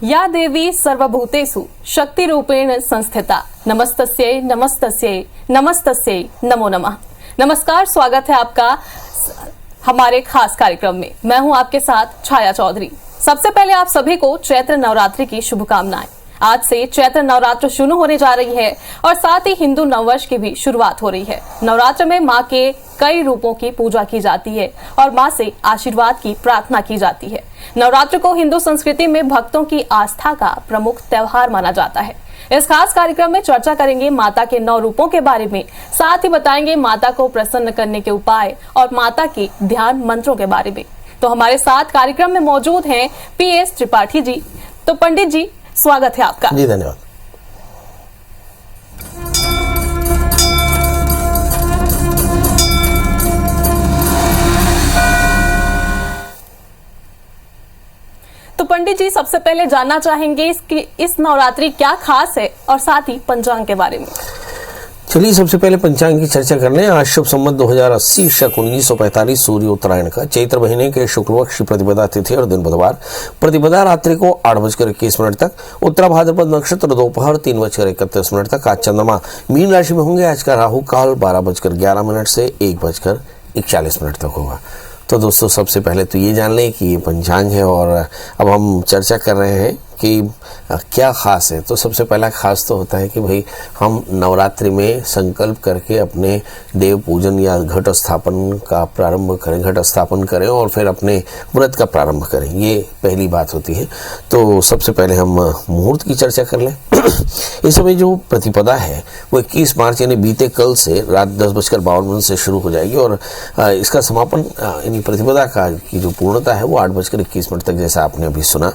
या देवी सर्वभूतेषु शक्तिरूपेण संस्थिता नमस्तस्यै नमस्तस्यै नमस्तस्यै नमो नमः। नमस्कार, स्वागत है आपका हमारे खास कार्यक्रम में। मैं हूं आपके साथ छाया चौधरी। सबसे पहले आप सभी को चैत्र नवरात्रि की शुभकामनाएं। आज से चैत्र नवरात्र शुरू होने जा रही है और साथ ही हिंदू नववर्ष की भी शुरुआत हो रही है। नवरात्र में मां के कई रूपों की पूजा की जाती है और मां से आशीर्वाद की प्रार्थना की जाती है। नवरात्र को हिंदू संस्कृति में भक्तों की आस्था का प्रमुख त्योहार माना जाता है। इस खास कार्यक्रम में चर्चा करेंगे माता के 9 रूपों के बारे में, साथ ही बताएंगे माता को प्रसन्न करने के उपाय और माता के ध्यान मंत्रों के बारे में। तो हमारे साथ कार्यक्रम में मौजूद हैं PS त्रिपाठी जी। तो पंडित जी, स्वागत है आपका। जी धन्यवाद। तो पंडित जी, सबसे पहले जानना चाहेंगे कि इस नवरात्रि क्या खास है और साथ ही पंचांग के बारे में। चलिए सबसे पहले पंचांग की चर्चा कर लें। आज शुभ संवत 2080 शक 1945 सूर्य उत्तरायण का चैत्र महीने के शुक्ल पक्ष की प्रतिपदा तिथि और दिन बुधवार। प्रतिपदा रात्रि को 8:21 तक, उत्तरा भाद्रपद नक्षत्र दोपहर 3:31 तक। आज चंद्रमा मीन राशि में होंगे। आज का राहु काल 12:11 से 1:41 तक होगा। तो दोस्तों, सबसे पहले तो ये जान लें कि ये पंचांग है और अब हम चर्चा कर रहे हैं कि क्या खास है। तो सबसे पहला खास तो होता है कि भाई हम नवरात्रि में संकल्प करके अपने देव पूजन या घट स्थापन का प्रारंभ करें, घट स्थापन करें और फिर अपने व्रत का प्रारंभ करें। ये पहली बात होती है। तो सबसे पहले हम मुहूर्त की चर्चा कर लें। इस समय जो प्रतिपदा है वो 21 मार्च यानी बीते कल से रात 10:52 से शुरू हो जाएगी और इसका समापन यानी प्रतिपदा का की जो पूर्णता है वो 8:21 तक, जैसा आपने अभी सुना,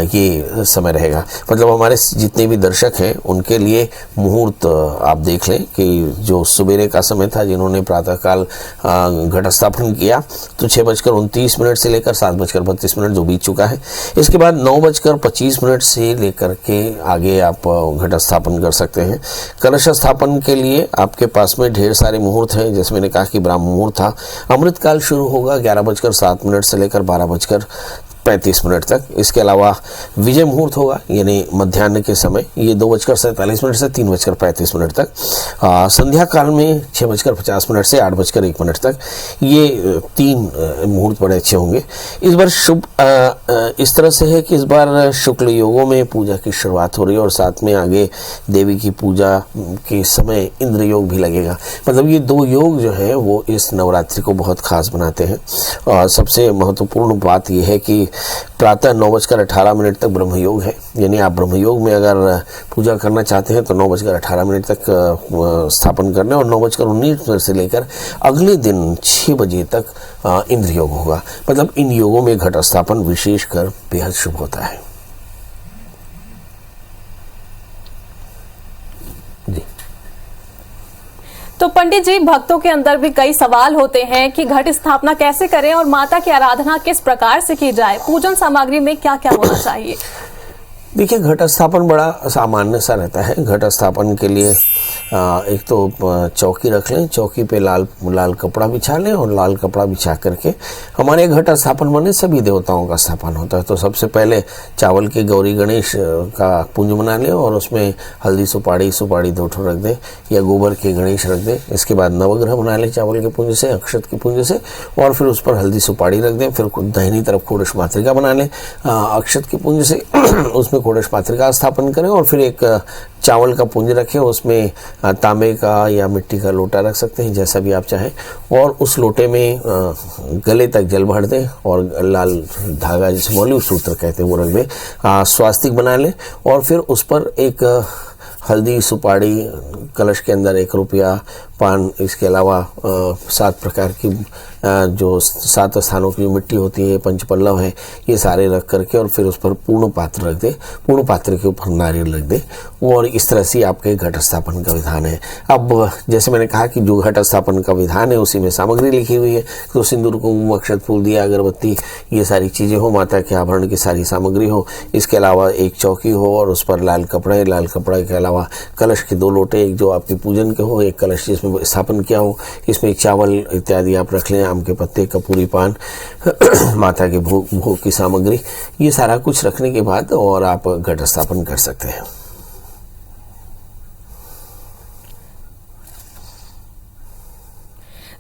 ये समय रहेगा। मतलब हमारे जितने भी दर्शक हैं उनके लिए मुहूर्त आप देख लें कि जो सुबेरे का समय था, जिन्होंने प्रातःकाल घट स्थापन किया, तो 6:29 से लेकर 7:32 जो बीत चुका है। इसके बाद 9:25 से लेकर के आगे आप घट स्थापन कर सकते हैं। कलश स्थापन के लिए आपके पास में ढेर सारे मुहूर्त हैं। जैसे मैंने कहा कि ब्राह्म मुहूर्त था। अमृत काल शुरू होगा 11:07 से लेकर 12:35 तक। इसके अलावा विजय मुहूर्त होगा यानी मध्याह्न के समय, ये 2:47 से 3:35 तक। संध्या काल में 6:50 से 8:01 तक। ये 3 मुहूर्त बड़े अच्छे होंगे। इस बार शुभ इस तरह से है कि इस बार शुक्ल योगों में पूजा की शुरुआत हो रही है और साथ में आगे देवी की पूजा के समय इंद्र योग भी लगेगा। मतलब ये 2 योग जो है वो इस नवरात्रि को बहुत खास बनाते हैं। और सबसे महत्वपूर्ण बात यह है कि प्रातः 9:18 तक ब्रह्मयोग है। यानी आप ब्रह्मयोग में अगर पूजा करना चाहते हैं तो 9:18 तक स्थापन करने और 9:19 से लेकर अगले दिन 6 बजे तक इंद्र योग होगा। मतलब इन योगों में घट स्थापन विशेषकर बेहद शुभ होता है। जी। तो पंडित जी, भक्तों के अंदर भी कई सवाल होते हैं कि घट स्थापना कैसे करें और माता की आराधना किस प्रकार से की जाए, पूजन सामग्री में क्या क्या होना चाहिए। देखिए, घट स्थापन बड़ा सामान्य सा रहता है। घट स्थापन के लिए एक तो चौकी रख लें, चौकी पे लाल कपड़ा बिछा लें और लाल कपड़ा बिछा करके हमारे घट स्थापन माने सभी देवताओं का स्थापन होता है। तो सबसे पहले चावल के गौरी गणेश का पुंज बना लें और उसमें हल्दी सुपारी 2 ठो रख दें या गोबर के गणेश रख दें। इसके बाद नवग्रह बना लें चावल के पुंज से, अक्षत के पुंज से, और फिर उस पर हल्दी सुपारी रख दें। फिर दाहिनी तरफ खोड़श मातृका बना लें अक्षत के पुंज से, उसमें खोड़श मातृका स्थापन करें और फिर एक चावल का पुंज रखें। उसमें तांबे का या मिट्टी का लोटा रख सकते हैं, जैसा भी आप चाहें, और उस लोटे में गले तक जल भर दें और लाल धागा, जिसे मौलिक सूत्र कहते हैं, वो रख दें। स्वास्तिक बना लें और फिर उस पर एक हल्दी सुपारी, कलश के अंदर 1 रुपया, पान, इसके अलावा 7 प्रकार की जो 7 स्थानों की मिट्टी होती है, पंचपल्लव है, ये सारे रख करके और फिर उस पर पूर्ण पात्र रख दे। पूर्ण पात्र के ऊपर नारियल रख दे और इस तरह से आपके घट स्थापन का विधान है। अब जैसे मैंने कहा कि जो घट स्थापन का विधान है उसी में सामग्री लिखी हुई है। तो सिंदूर, कुंकुम, अक्षत, फूल, दिया, अगरबत्ती, ये सारी चीज़ें हो, माता के आभरण की सारी सामग्री हो। इसके अलावा एक चौकी हो और उस पर लाल कपड़ा के अलावा कलश के 2 लोटे, एक जो आपके पूजन के हो, एक कलश जिसमें स्थापन किया हूँ। इसमें चावल इत्यादि आप रख लें, आम के पत्ते, कपूरी पान, माता के भोग की सामग्री, ये सारा कुछ रखने के बाद और आप घट स्थापन कर सकते हैं।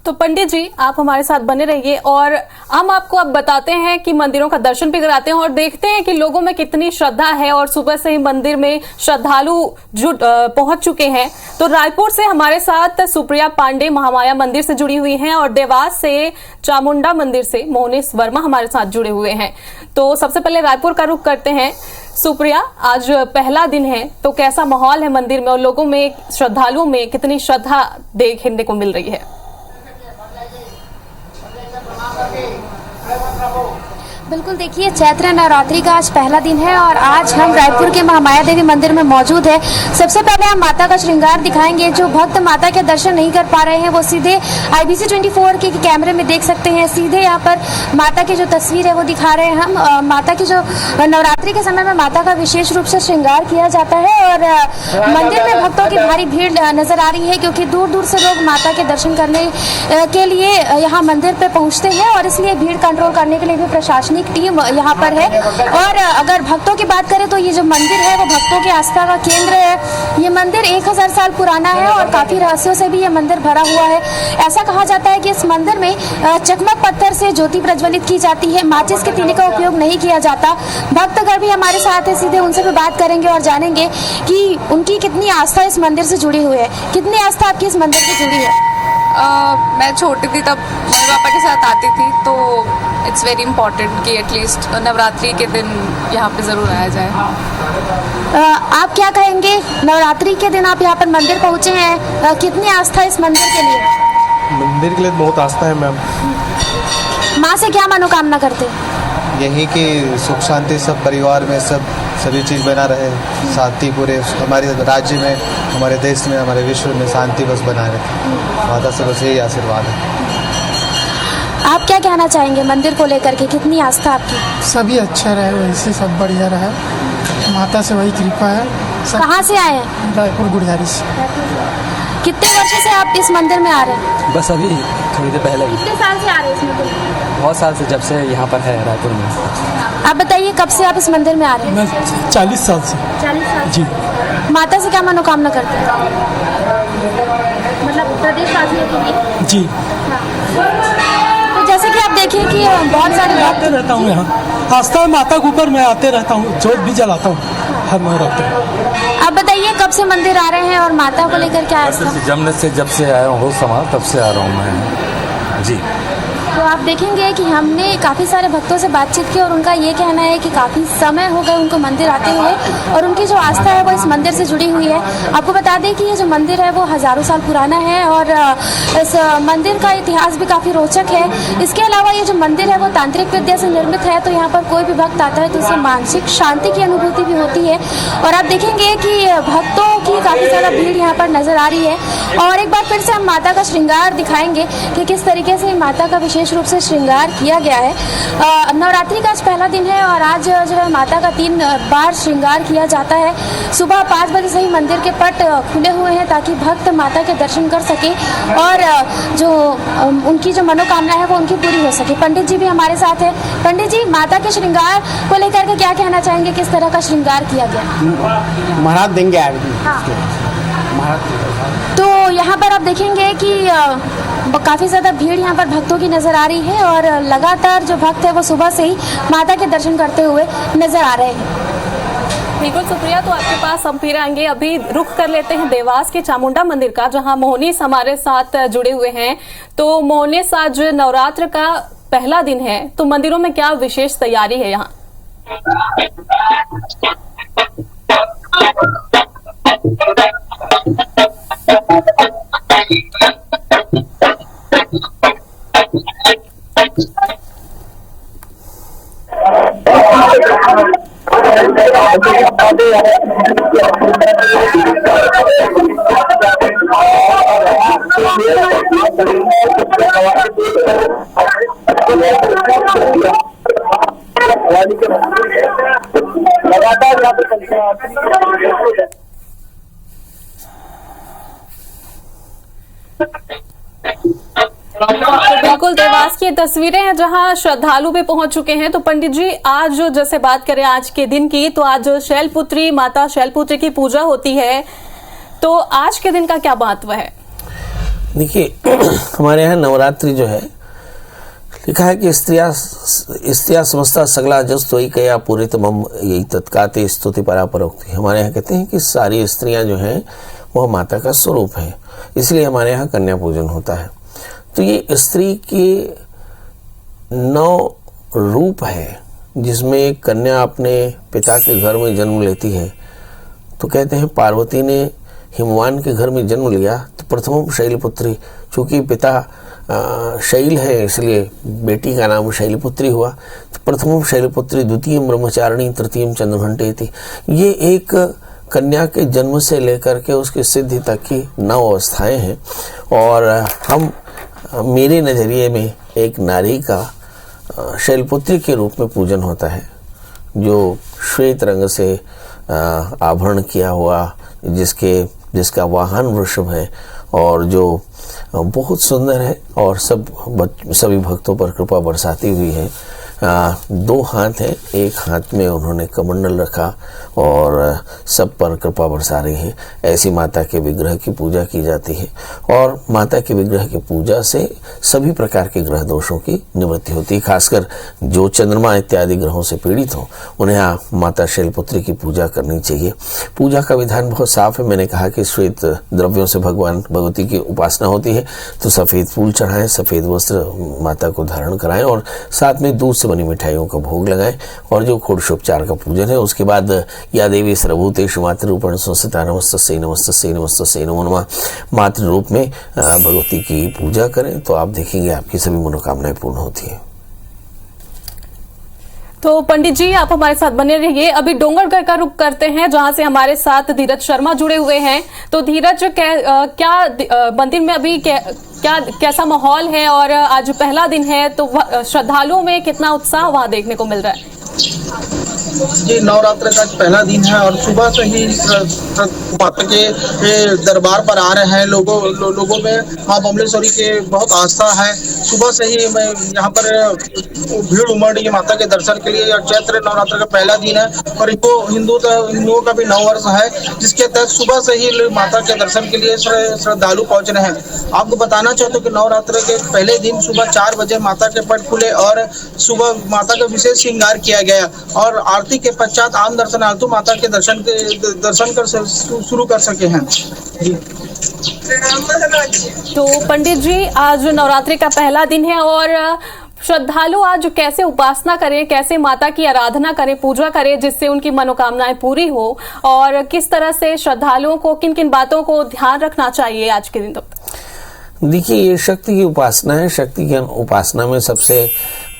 तो पंडित जी आप हमारे साथ बने रहिए और हम आपको अब बताते हैं कि मंदिरों का दर्शन भी कराते हैं और देखते हैं कि लोगों में कितनी श्रद्धा है और सुबह से ही मंदिर में श्रद्धालु पहुंच चुके हैं। तो रायपुर से हमारे साथ सुप्रिया पांडे महामाया मंदिर से जुड़ी हुई हैं और देवास से चामुंडा मंदिर से मोहनीश वर्मा हमारे साथ जुड़े हुए हैं। तो सबसे पहले रायपुर का रुख करते हैं। सुप्रिया, आज पहला दिन है तो कैसा माहौल है मंदिर में और लोगों में, श्रद्धालुओं में कितनी श्रद्धा देखने को मिल रही है? बिल्कुल, देखिए चैत्र नवरात्रि का आज पहला दिन है और आज हम रायपुर के महामाया देवी मंदिर में मौजूद है। सबसे पहले हम माता का श्रृंगार दिखाएंगे। जो भक्त माता के दर्शन नहीं कर पा रहे हैं वो सीधे IBC 24 के कैमरे में देख सकते हैं। सीधे यहाँ पर माता की जो तस्वीर है वो दिखा रहे हैं हम। माता की जो नवरात्रि के समय में माता का विशेष रूप से श्रृंगार किया जाता है और मंदिर में भक्तों की भारी भीड़ नजर आ रही है क्योंकि दूर दूर से लोग माता के दर्शन करने के लिए यहाँ मंदिर पे पहुँचते हैं और इसलिए भीड़ कंट्रोल करने के लिए भी प्रशासनिक टीम यहाँ पर है। और अगर भक्तों की बात करें तो ये जो मंदिर है वो भक्तों की आस्था का केंद्र है। ये मंदिर 1000 साल पुराना है और काफी रहस्यों से भी ये मंदिर भरा हुआ है। ऐसा कहा जाता है कि इस मंदिर में चकमक पत्थर से ज्योति प्रज्वलित की जाती है, माचिस के तीली का उपयोग नहीं किया जाता। भक्तगण भी हमारे साथ है, सीधे उनसे भी बात करेंगे और जानेंगे कि उनकी कितनी आस्था इस मंदिर से जुड़ी हुई है। कितनी आस्था आपकी इस मंदिर से जुड़ी है? मैं छोटी थी तब मम्मी पापा के साथ आती थी, तो इट्स वेरी इम्पोर्टेंट कि एटलीस्ट नवरात्रि के दिन यहाँ पे ज़रूर आया जाए। आप क्या कहेंगे, नवरात्रि के दिन आप यहाँ पर मंदिर पहुँचे हैं, कितनी आस्था इस मंदिर के लिए? मंदिर के लिए बहुत आस्था है मैम। माँ से क्या मनोकामना करते? यही कि सुख शांति सब परिवार में सभी चीज़ बना रहे, शांति पूरे हमारे राज्य में, हमारे देश में, हमारे विश्व में शांति बस बना रहे। माता से बस यही आशीर्वाद है। आप क्या कहना चाहेंगे मंदिर को लेकर के, कितनी आस्था आपकी? सभी अच्छा रहे, वैसे सब बढ़िया रहे, माता से वही कृपा है। कहाँ से आए हैं? रायपुर गुड़ियारी से। कितने वर्ष से आप इस मंदिर में आ रहे हैं? बस अभी थोड़ी देर पहले ही। कितने साल से आ रहे हैं इस मंदिर में? बहुत साल से, जब से यहाँ पर है रायपुर में। आप बताइए कब से आप इस मंदिर में आ रहे हैं? मैं 40 साल से। 40 साल जी। माता से क्या मनोकामना करते हैं? मतलब प्रदेशवासियों के लिए? जी। तो जैसे कि आप देखिए कि बहुत सारे आते रहता हूँ यहाँ, आस्था माता के ऊपर मैं आते रहता हूँ, जोत भी जलाता हूँ हर नवरात्र। आप बताइए कब से मंदिर आ रहे हैं और माता को लेकर क्या आस्था? जब से आया हूँ समा, तब से आ रहा हूँ मैं जी। तो आप देखेंगे कि हमने काफ़ी सारे भक्तों से बातचीत की और उनका ये कहना है कि काफ़ी समय हो गए उनको मंदिर आते हुए और उनकी जो आस्था है वो इस मंदिर से जुड़ी हुई है। आपको बता दें कि ये जो मंदिर है वो हज़ारों साल पुराना है और इस मंदिर का इतिहास भी काफ़ी रोचक है। इसके अलावा ये जो मंदिर है वो तांत्रिक विद्या से निर्मित है, तो यहाँ पर कोई भी भक्त आता है तो उसे मानसिक शांति की अनुभूति भी होती है। और आप देखेंगे कि भक्तों की काफ़ी ज़्यादा भीड़ यहाँ पर नज़र आ रही है। और एक बार फिर से हम माता का श्रृंगार दिखाएंगे कि किस तरीके से माता का विशेष रूप से श्रृंगार किया गया है। नवरात्रि का आज पहला दिन है और आज जो है माता का 3 बार श्रृंगार किया जाता है। सुबह 5 बजे से ही मंदिर के पट खुले हुए हैं ताकि भक्त माता के दर्शन कर सके और जो उनकी जो मनोकामना है वो उनकी पूरी हो सके। पंडित जी भी हमारे साथ है। पंडित जी, माता के श्रृंगार को लेकर के क्या कहना चाहेंगे, किस तरह का श्रृंगार किया गया? महाराज देंगे। तो यहाँ पर आप देखेंगे कि काफ़ी ज़्यादा भीड़ यहाँ पर भक्तों की नज़र आ रही है और लगातार जो भक्त है वो सुबह से ही माता के दर्शन करते हुए नज़र आ रहे हैं। बिल्कुल सुप्रिया, तो आपके पास हम फिर आएंगे। अभी रुख कर लेते हैं देवास के चामुंडा मंदिर का, जहां मोहनीश हमारे साथ जुड़े हुए हैं। तो मोहनीश, आज नवरात्र का पहला दिन है तो मंदिरों में क्या विशेष तैयारी है यहाँ? तो बिल्कुल देवास की ये तस्वीरें हैं जहां श्रद्धालु भी पहुंच चुके हैं। तो पंडित जी, आज जो जैसे बात करें आज के दिन की, तो आज शैलपुत्री माता शैलपुत्री की पूजा होती है, तो आज के दिन का क्या महत्व है? देखिए, हमारे यहाँ नवरात्रि जो है, लिखा है कि स्त्रिया समस्ता सगला जस्तोई कया पूरितमम यही तत्काते स्तुति परापरोक्ति। हमारे यहाँ कहते हैं कि सारी स्त्रियां जो हैं वह माता का स्वरूप है, इसलिए हमारे यहाँ कन्या पूजन होता है। तो ये स्त्री के 9 रूप है, जिसमें कन्या अपने पिता के घर में जन्म लेती है। तो कहते हैं पार्वती ने हिमवान के घर में जन्म लिया तो प्रथम शैलपुत्री, चूंकि पिता शैल है इसलिए बेटी का नाम शैलपुत्री हुआ। तो प्रथम शैलपुत्री, द्वितीय ब्रह्मचारिणी, तृतीय चंद्रघंटे थी। ये एक कन्या के जन्म से लेकर के उसकी सिद्धि तक की 9 अवस्थाएं हैं। और हम मेरे नज़रिए में एक नारी का शैलपुत्री के रूप में पूजन होता है, जो श्वेत रंग से आभरण किया हुआ, जिसका वाहन वृषभ है और जो बहुत सुंदर है और सभी भक्तों पर कृपा बरसाती हुई है। 2 हाथ हैं, एक हाथ में उन्होंने कमंडल रखा और सब पर कृपा बरसा रही है। ऐसी माता के विग्रह की पूजा की जाती है और माता के विग्रह की पूजा से सभी प्रकार के ग्रह दोषों की निवृत्ति होती है। खासकर जो चंद्रमा इत्यादि ग्रहों से पीड़ित हो, उन्हें माता शैलपुत्री की पूजा करनी चाहिए। पूजा का विधान बहुत साफ है। मैंने कहा कि श्वेत द्रव्यों से भगवान भगवती की उपासना होती है, तो सफ़ेद फूल चढ़ाएं, सफ़ेद वस्त्र माता को धारण कराएं और साथ में दूध से बनी मिठाइयों का भोग लगाएं। और जो षोडशोपचार का पूजन है, उसके बाद या देवी सर्वभूतेषु मातृरूपेण संस्थिता नमस्तस्यै नमस्तस्यै नमस्तस्यै नमो नमः मातृ रूप में भगवती की पूजा करें, तो आप देखेंगे आपकी सभी मनोकामनाएं पूर्ण होती है। तो पंडित जी, आप हमारे साथ बने रहिए। अभी डोंगरगढ़ का रुख करते हैं, जहां से हमारे साथ धीरज शर्मा जुड़े हुए हैं। तो धीरज, क्या मंदिर में अभी कैसा माहौल है और आज पहला दिन है, तो श्रद्धालुओं में कितना उत्साह वहां देखने को मिल रहा है? जी, नवरात्र का पहला दिन है और सुबह से ही माता के दरबार पर आ रहे हैं। लोगों में माँ बमलेश्वरी के बहुत आस्था है। सुबह से ही मैं यहाँ पर भीड़ उमड़ रही है माता के दर्शन के लिए। चैत्र नवरात्र का पहला दिन है और हिंदुओं का भी नव वर्ष है, जिसके तहत सुबह से ही माता के दर्शन के लिए श्रद्धालु पहुँच रहे हैं। आपको बताना चाहते हो कि नवरात्र के पहले दिन सुबह 4 बजे माता के पट खुले और सुबह माता का विशेष श्रृंगार किया गया और आरती के पश्चात आम दर्शनार्थी माता के दर्शन कर शुरू कर सके हैं। तो पंडित जी, आज नवरात्रि का पहला दिन है और श्रद्धालु आज कैसे उपासना करें, कैसे माता की आराधना करें, पूजा करें, जिससे उनकी मनोकामनाएं पूरी हो, और किस तरह से श्रद्धालुओं को किन किन बातों को ध्यान रखना चाहिए आज के दिन? देखिए, ये शक्ति की उपासना है। शक्ति की उपासना में सबसे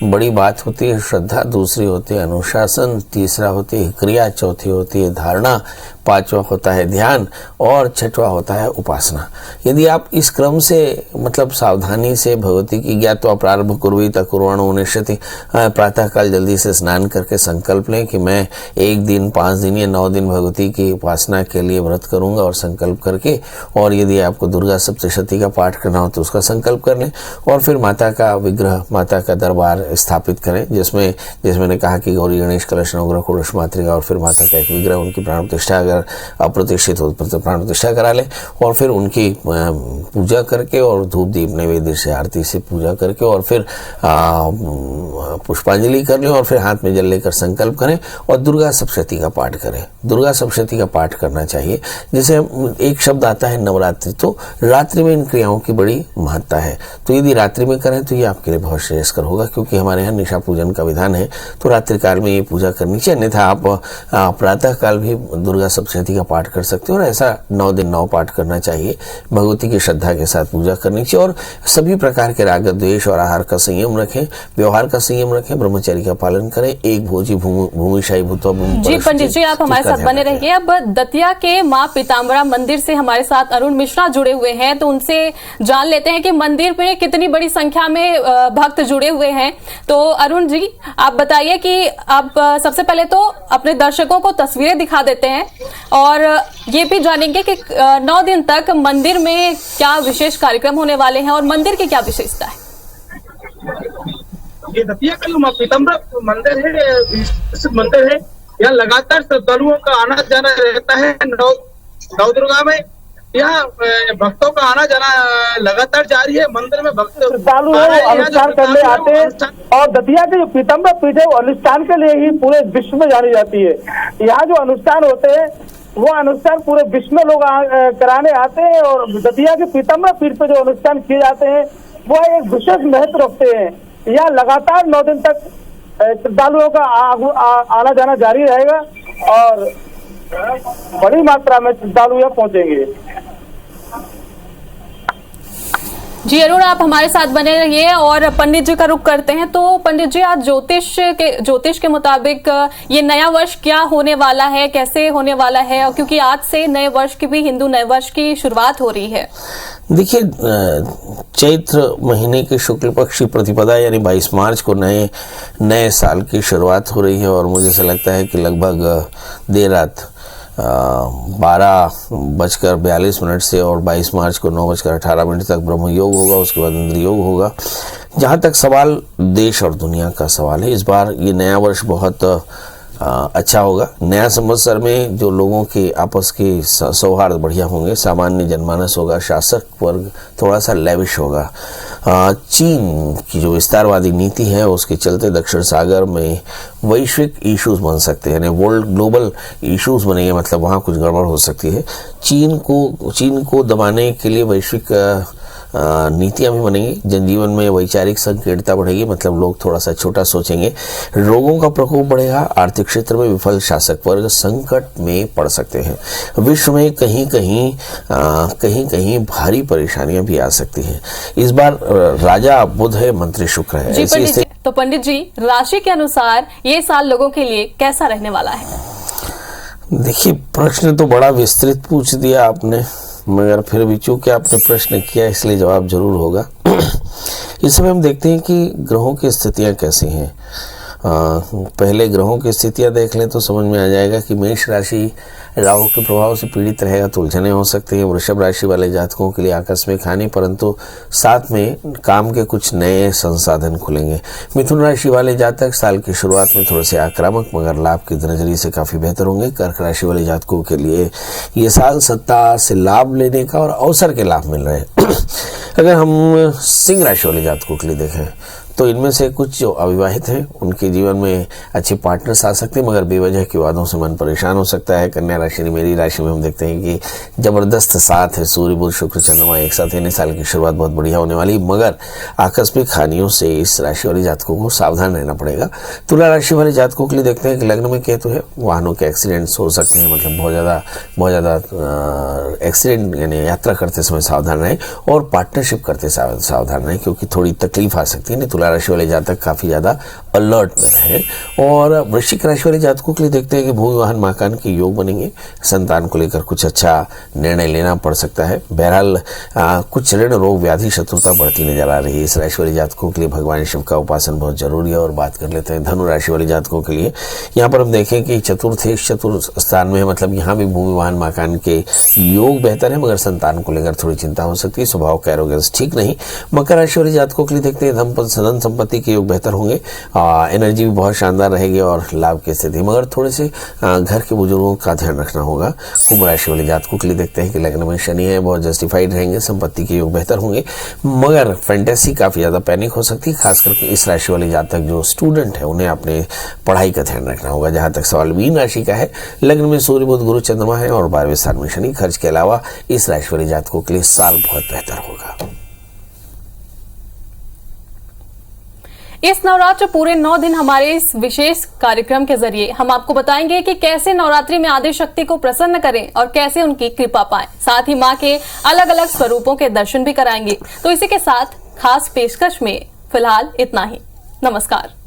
बड़ी बात होती है श्रद्धा, दूसरी होती है अनुशासन, तीसरा होती है क्रिया, चौथी होती है धारणा, पांचवा होता है ध्यान और छठवां होता है उपासना। यदि आप इस क्रम से मतलब सावधानी से भगवती की ज्ञात्वा प्रारंभ कुर्वीत कुर्वाणो उन्नश्यति, प्रातःकाल जल्दी से स्नान करके संकल्प लें कि मैं 1 दिन, 5 दिन या 9 दिन भगवती की उपासना के लिए व्रत करूंगा और संकल्प करके, और यदि आपको दुर्गा सप्तशती का पाठ करना हो तो उसका संकल्प कर लें और फिर माता का विग्रह, माता का दरबार स्थापित करें, जिसमें मैंने कहा कि गौरी गणेश कलश नवग्रह षोडश मातृका और फिर माता का एक विग्रह, उनकी प्राण प्रतिष्ठा, अगर अप्रतिष्ठित हो तो प्राण प्रतिष्ठा करा ले और फिर उनकी पूजा करके और धूप दीप नैवेद्य से आरती से पूजा करके और फिर पुष्पांजलि कर लें और फिर हाथ में जल लेकर संकल्प करें और दुर्गा सप्तशती का पाठ करें। दुर्गा सप्तशती का पाठ करना चाहिए। जैसे एक शब्द आता है नवरात्रि, तो रात्रि में इन क्रियाओं की बड़ी महत्ता है। तो यदि रात्रि में करें तो ये आपके लिए बहुत श्रेयस्कर होगा, क्योंकि हमारे यहाँ निशा पूजन का विधान है, तो रात्रि काल में ये पूजा करनी चाहिए। अन्यथा आप प्रातः काल भी दुर्गा सप्तशती का पाठ कर सकते हो और ऐसा 9 दिन 9 पाठ करना चाहिए। भगवती की श्रद्धा के साथ पूजा करनी चाहिए और सभी प्रकार के राग द्वेष और आहार का संयम रखें, व्यवहार का संयम रखें, ब्रह्मचर्य का पालन करें। एक भोजी भूमिशाही भूतो। जी पंडित जी, आप हमारे साथ बने रहिए। अब दतिया के माँ पीताम्बरा मंदिर से हमारे साथ अरुण मिश्रा जुड़े हुए हैं, तो उनसे जान लेते हैं कि मंदिर में कितनी बड़ी संख्या में भक्त जुड़े हुए हैं। तो अरुण जी, आप बताइए कि आप सबसे पहले तो अपने दर्शकों को तस्वीरें दिखा देते हैं और ये भी जानेंगे कि 9 दिन तक मंदिर में क्या विशेष कार्यक्रम होने वाले हैं और मंदिर की क्या विशेषता है। ये दतिया का जो पीताम्बर मंदिर है, यहाँ लगातार श्रद्धालुओं का आना जाना रहता है। नव दुर्गा में यहाँ भक्तों का आना जाना लगातार जारी है। मंदिर में भक्त श्रद्धालु अनुष्ठान करने आते हैं और दतिया के जो पीताम्बर पीठ है वो अनुष्ठान के लिए ही पूरे विश्व में जानी जाती है। यहाँ जो अनुष्ठान होते हैं वो अनुष्ठान पूरे विश्व में लोग कराने आते हैं और दतिया के पीताम्बर पीठ पे जो अनुष्ठान किए जाते हैं वो एक विशेष महत्व रखते हैं। यहाँ लगातार 9 दिन तक श्रद्धालुओं का आना जाना जारी रहेगा और बड़ी मात्रा में श्रद्धालु यहाँ पहुंचेंगे। जी अरुण, आप हमारे साथ बने रहिए और पंडित जी का रुख करते हैं। तो पंडित जी, आज ज्योतिष के मुताबिक ये नया वर्ष क्या होने वाला है, कैसे होने वाला है, और क्योंकि आज से नए वर्ष की भी हिंदू नए वर्ष की शुरुआत हो रही है। देखिए, चैत्र महीने के शुक्ल पक्ष की प्रतिपदा यानी 22 मार्च को नए साल की शुरुआत हो रही है और मुझे ऐसा लगता है कि लगभग देर रात 12:42 से और 22 मार्च को 9:18 तक ब्रह्म योग होगा, उसके बाद इंद्र योग होगा। जहाँ तक सवाल देश और दुनिया का सवाल है, इस बार ये नया वर्ष बहुत अच्छा होगा। नया संवत्सर में जो लोगों के आपस के सौहार्द बढ़िया होंगे, सामान्य जनमानस होगा, शासक वर्ग थोड़ा सा लेविश होगा। चीन की जो विस्तारवादी नीति है उसके चलते दक्षिण सागर में वैश्विक इश्यूज बन सकते हैं, यानी वर्ल्ड ग्लोबल इश्यूज बनेंगे, मतलब वहाँ कुछ गड़बड़ हो सकती है। चीन को दबाने के लिए वैश्विक नीतियां भी बनेंगी। जनजीवन में वैचारिक संकीर्णता बढ़ेगी, मतलब लोग थोड़ा सा छोटा सोचेंगे। रोगों का प्रकोप बढ़ेगा। आर्थिक क्षेत्र में विफल शासक वर्ग संकट में पड़ सकते हैं। विश्व में कहीं कहीं भारी परेशानियां भी आ सकती हैं। इस बार राजा बुध है, मंत्री शुक्र है। तो पंडित जी, राशि के अनुसार ये साल लोगों के लिए कैसा रहने वाला है? देखिए, प्रश्न तो बड़ा विस्तृत पूछ दिया आपने, मगर फिर भी चूंकि आपने प्रश्न किया इसलिए जवाब जरूर होगा। इस समय हम देखते हैं कि ग्रहों की स्थितियां कैसी हैं। पहले ग्रहों की स्थितियां देख लें तो समझ में आ जाएगा कि मेष राशि राहु के प्रभाव से पीड़ित रहेगा, तो उलझने हो सकती है। वृषभ राशि वाले जातकों के लिए आकस्मिक हानि, परंतु साथ में काम के कुछ नए संसाधन खुलेंगे। मिथुन राशि वाले जातक साल की शुरुआत में थोड़े से आक्रामक मगर लाभ की नजरिए से काफी बेहतर होंगे। कर्क राशि वाले जातकों के लिए ये साल सत्ता से लाभ लेने का और अवसर के लाभ मिल रहे हैं। अगर हम सिंह राशि वाले जातकों के लिए देखें तो इनमें से कुछ जो अविवाहित हैं उनके जीवन में अच्छे पार्टनर्स आ सकते हैं, मगर बेवजह के वादों से मन परेशान हो सकता है। कन्या राशि मेरी राशि में हम देखते हैं कि जबरदस्त साथ है, सूर्य बुध शुक्र चंद्रमा एक साथ है। साल की शुरुआत बहुत बढ़िया होने वाली, मगर आकस्मिक हानियों से इस राशि वाले जातकों को सावधान रहना पड़ेगा। तुला राशि वाले जातकों के लिए देखते हैं कि लग्न में केतु है, वाहनों के एक्सीडेंट्स हो सकते हैं, मतलब बहुत ज़्यादा एक्सीडेंट यानी यात्रा करते समय सावधान रहें और पार्टनरशिप करते सावधान रहें, क्योंकि थोड़ी तकलीफ आ सकती है। तुला राशि वाले जातक काफी ज्यादा अलर्ट में रहे। और वृश्चिक राशि वाले जातकों के लिए देखते हैं कि भूमि वाहन मकान के योग बनेंगे। संतान को लेकर कुछ अच्छा निर्णय लेना पड़ सकता है। बहरहाल कुछ ऋण रोग व्याधि शत्रुता बढ़ती नजर आ रही है। इस राशि वाले जातकों के लिए भगवान शिव का उपासन बहुत जरूरी है। और बात कर लेते हैं धनु राशि वाले जातकों के लिए। यहाँ पर हम देखें कि चतुर्थ स्थान में, मतलब यहाँ भी भूमि वाहन मकान के योग बेहतर है, मगर संतान को लेकर थोड़ी चिंता हो सकती है। स्वभाव का एरोगेंस ठीक नहीं। मकर राशि वाले जातकों के लिए देखते हैं धन संपत्ति के योग बेहतर होंगे, एनर्जी भी बहुत शानदार रहेगी और लाभ की स्थिति, मगर थोड़े से घर के बुजुर्गों का ध्यान रखना होगा। कुंभ राशि वाले जातकों के लिए देखते हैं कि लग्न में शनि है, बहुत जस्टिफाइड रहेंगे, संपत्ति के योग बेहतर होंगे, मगर फैंटेसी काफी ज्यादा पैनिक हो सकती है। खास करके इस राशि वाले जातक जो स्टूडेंट है उन्हें अपने पढ़ाई का ध्यान रखना होगा। जहां तक सवाल मीन राशि का है, लग्न में सूर्य बुध गुरु चंद्रमा है और 12वें स्थान में शनि। खर्च के अलावा इस राशि वाले जातकों के लिए साल बहुत बेहतर होगा। इस नवरात्र पूरे 9 दिन हमारे इस विशेष कार्यक्रम के जरिए हम आपको बताएंगे कि कैसे नवरात्रि में आदि शक्ति को प्रसन्न करें और कैसे उनकी कृपा पाएं। साथ ही मां के अलग अलग स्वरूपों के दर्शन भी कराएंगे। तो इसी के साथ खास पेशकश में फिलहाल इतना ही। नमस्कार।